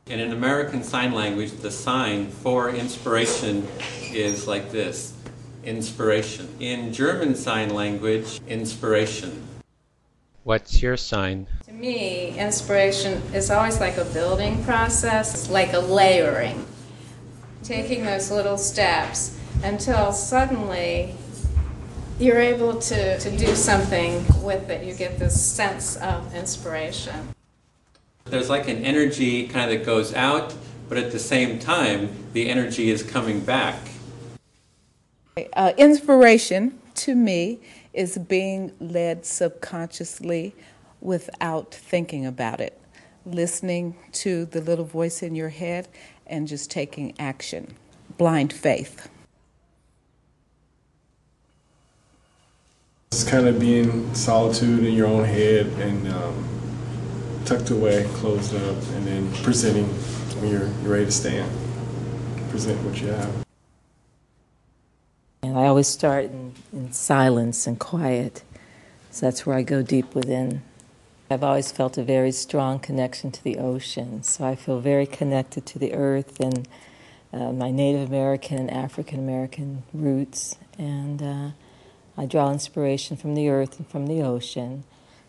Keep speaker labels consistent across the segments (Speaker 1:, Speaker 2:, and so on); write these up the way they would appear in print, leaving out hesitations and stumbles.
Speaker 1: And in American Sign Language, the sign for inspiration is like this, inspiration. In German Sign Language, inspiration. What's your sign?
Speaker 2: To me, inspiration is always like a building process. It's like a layering, taking those little steps until suddenly you're able to do something with it. You get this sense of inspiration.
Speaker 1: There's like an energy kind of that goes out, but at the same time, the energy is coming back.
Speaker 3: Inspiration, to me, is being led subconsciously without thinking about it. Listening to the little voice in your head and just taking action. Blind faith.
Speaker 4: It's kind of being solitude in your own head and tucked away, closed up, and then presenting when you're ready to stand. Present what you have.
Speaker 5: And I always start in silence and quiet, so that's where I go deep within. I've always felt a very strong connection to the ocean, so I feel very connected to the earth and my Native American and African American roots, and I draw inspiration from the earth and from the ocean.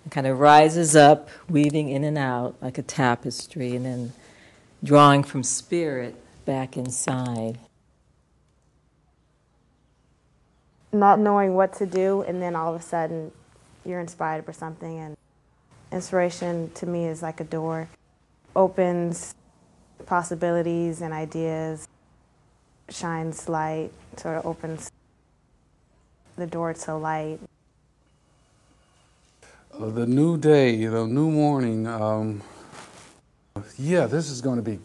Speaker 5: It kind of rises up, weaving in and out like a tapestry, and then drawing from spirit back inside.
Speaker 6: Not knowing what to do, and then all of a sudden you're inspired for something. And inspiration to me is like a door. Opens possibilities and ideas, shines light, sort of opens the door to light.
Speaker 7: The new day, the new morning, yeah, this is going to be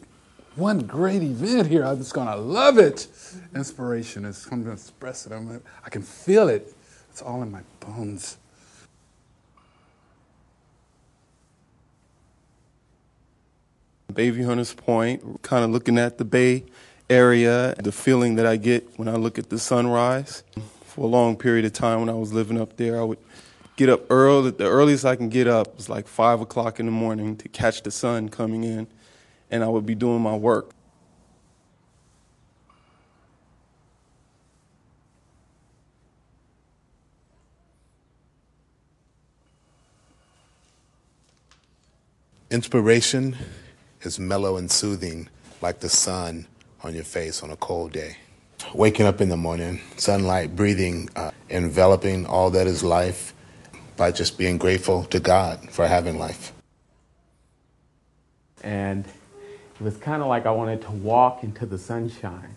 Speaker 7: one great event here. I'm just going to love it. Inspiration is, I'm going to express it. I can feel it. It's all in my bones.
Speaker 8: Bayview Hunters Point, kind of looking at the Bay Area, the feeling that I get when I look at the sunrise. For a long period of time when I was living up there, I would get up early. The earliest I can get up was like 5 o'clock in the morning to catch the sun coming in, and I would be doing my work.
Speaker 9: Inspiration is mellow and soothing, like the sun on your face on a cold day. Waking up in the morning, sunlight, breathing, enveloping all that is life by just being grateful to God for having life.
Speaker 10: And it was kind of like I wanted to walk into the sunshine.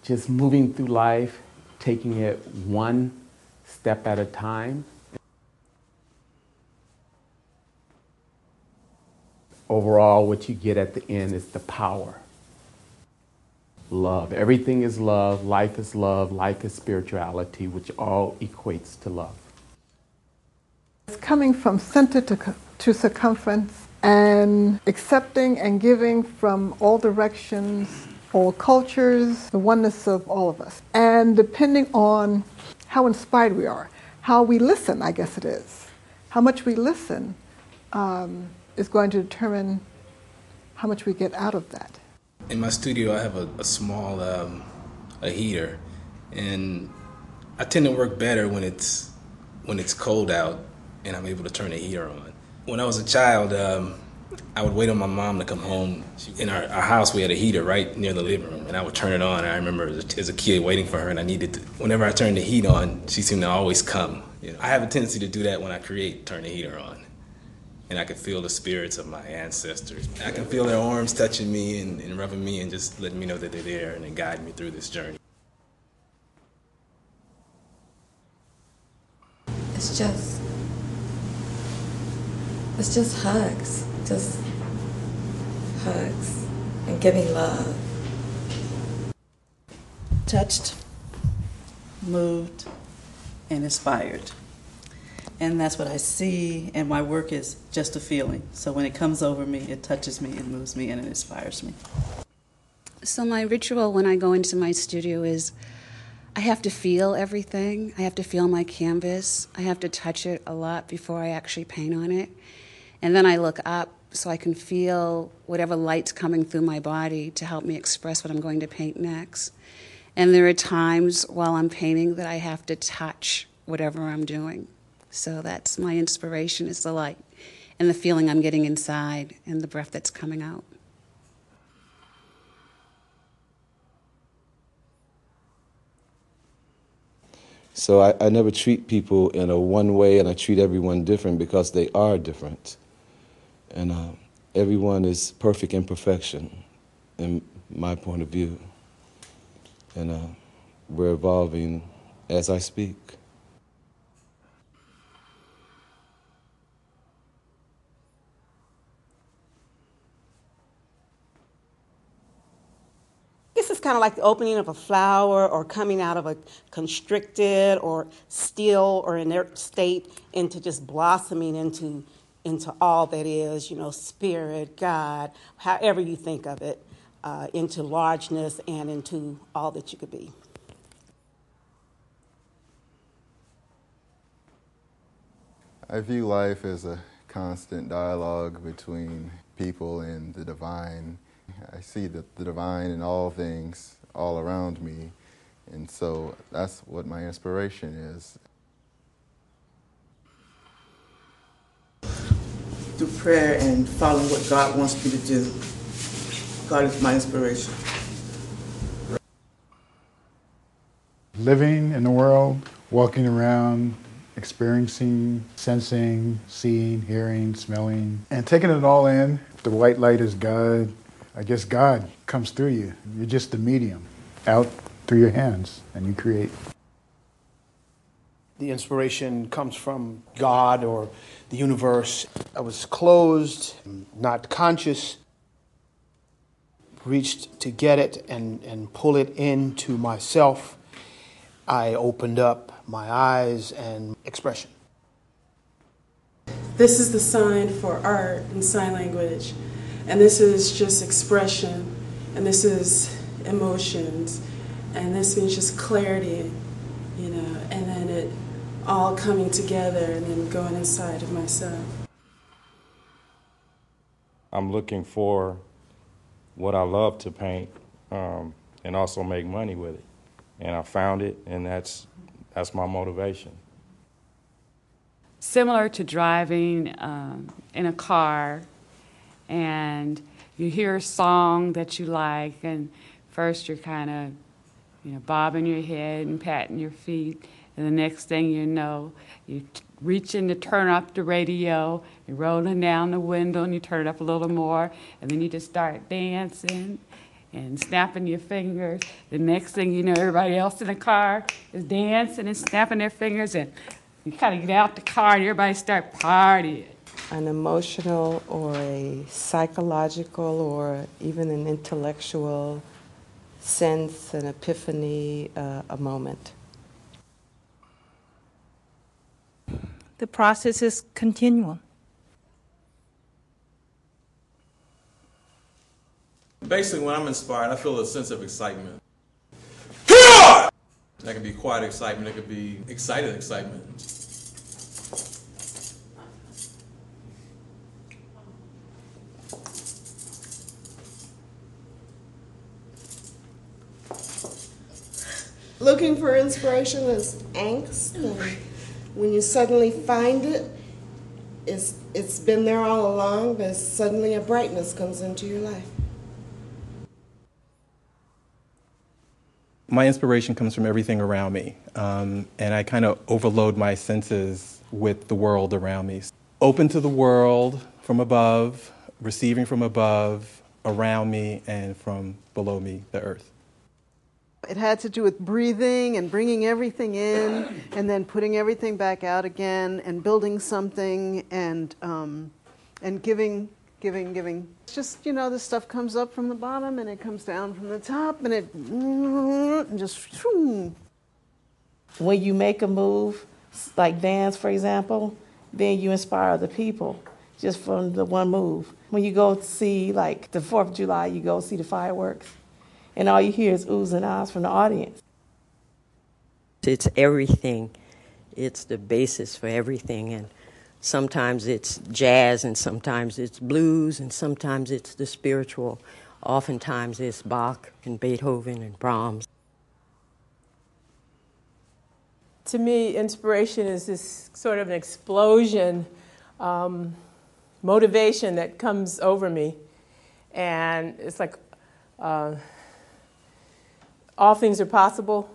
Speaker 10: Just moving through life, taking it one step at a time. Overall, what you get at the end is the power. Love. Everything is love. Life is love. Life is spirituality, which all equates to love.
Speaker 11: It's coming from center to circumference and accepting and giving from all directions, all cultures, the oneness of all of us. And depending on how inspired we are, how we listen, I guess it is. How much we listen is going to determine how much we get out of that.
Speaker 12: In my studio, I have a small a heater, and I tend to work better when it's cold out and I'm able to turn the heater on. When I was a child, I would wait on my mom to come home. In our house, we had a heater right near the living room, and I would turn it on. And I remember as a kid waiting for her, and I needed to. Whenever I turned the heat on, she seemed to always come. You know, I have a tendency to do that when I create, turn the heater on. And I can feel the spirits of my ancestors. I can feel their arms touching me and rubbing me and just letting me know that they're there and they guide me through this journey.
Speaker 13: It's just hugs. Just hugs and giving love.
Speaker 14: Touched, moved, and inspired. And that's what I see, and my work is just a feeling. So when it comes over me, it touches me, it moves me, and it inspires me.
Speaker 15: So my ritual when I go into my studio is I have to feel everything. I have to feel my canvas. I have to touch it a lot before I actually paint on it. And then I look up so I can feel whatever light's coming through my body to help me express what I'm going to paint next. And there are times while I'm painting that I have to touch whatever I'm doing. So that's my inspiration, is the light and the feeling I'm getting inside and the breath that's coming out.
Speaker 16: So I never treat people in a one way, and I treat everyone different because they are different. And everyone is perfect imperfection in my point of view. And we're evolving as I speak.
Speaker 17: This is kind of like the opening of a flower or coming out of a constricted or still or inert state into just blossoming into all that is, spirit, God, however you think of it, into largeness and into all that you could be.
Speaker 18: I view life as a constant dialogue between people and the divine. I see the divine in all things, all around me, and so that's what my inspiration is.
Speaker 19: Through prayer and following what God wants me to do. God is my inspiration.
Speaker 7: Living in the world, walking around, experiencing, sensing, seeing, hearing, smelling, and taking it all in. The white light is God. I guess God comes through you. You're just the medium, out through your hands, and you create.
Speaker 20: The inspiration comes from God or the universe. I was closed, not conscious, reached to get it and pull it into myself. I opened up my eyes and expression.
Speaker 21: This is the sign for art and sign language. And this is just expression, and this is emotions, and this means just clarity, and then it all coming together and then going inside of myself.
Speaker 22: I'm looking for what I love to paint and also make money with it. And I found it, and that's my motivation.
Speaker 23: Similar to driving in a car, and you hear a song that you like, and first you're kind of, bobbing your head and patting your feet, and the next thing you know, you reaching to turn up the radio, you're rolling down the window, and you turn it up a little more, and then you just start dancing and snapping your fingers. The next thing you know, everybody else in the car is dancing and snapping their fingers, and you kind of get out the car and everybody start partying.
Speaker 24: An emotional or a psychological or even an intellectual sense, an epiphany, a moment.
Speaker 25: The process is continual.
Speaker 26: Basically, when I'm inspired, I feel a sense of excitement. That could be quiet excitement, it could be excited excitement.
Speaker 27: Looking for inspiration is angst, and when you suddenly find it, it's been there all along, but suddenly a brightness comes into your life.
Speaker 28: My inspiration comes from everything around me, and I kind of overload my senses with the world around me. Open to the world from above, receiving from above, around me, and from below me, the earth.
Speaker 11: It had to do with breathing and bringing everything in and then putting everything back out again and building something and giving. It's just, this stuff comes up from the bottom and it comes down from the top and it just...
Speaker 29: When you make a move, like dance, for example, then you inspire other people just from the one move. When you go see, like, the 4th of July, you go see the fireworks, and all you hear is oohs and ahs from the audience.
Speaker 30: It's everything. It's the basis for everything. And
Speaker 1: Sometimes it's jazz, and sometimes it's blues, and sometimes it's the spiritual. Oftentimes it's Bach and Beethoven and Brahms.
Speaker 2: To me, inspiration is this sort of an explosion, motivation that comes over me. And it's like all things are possible.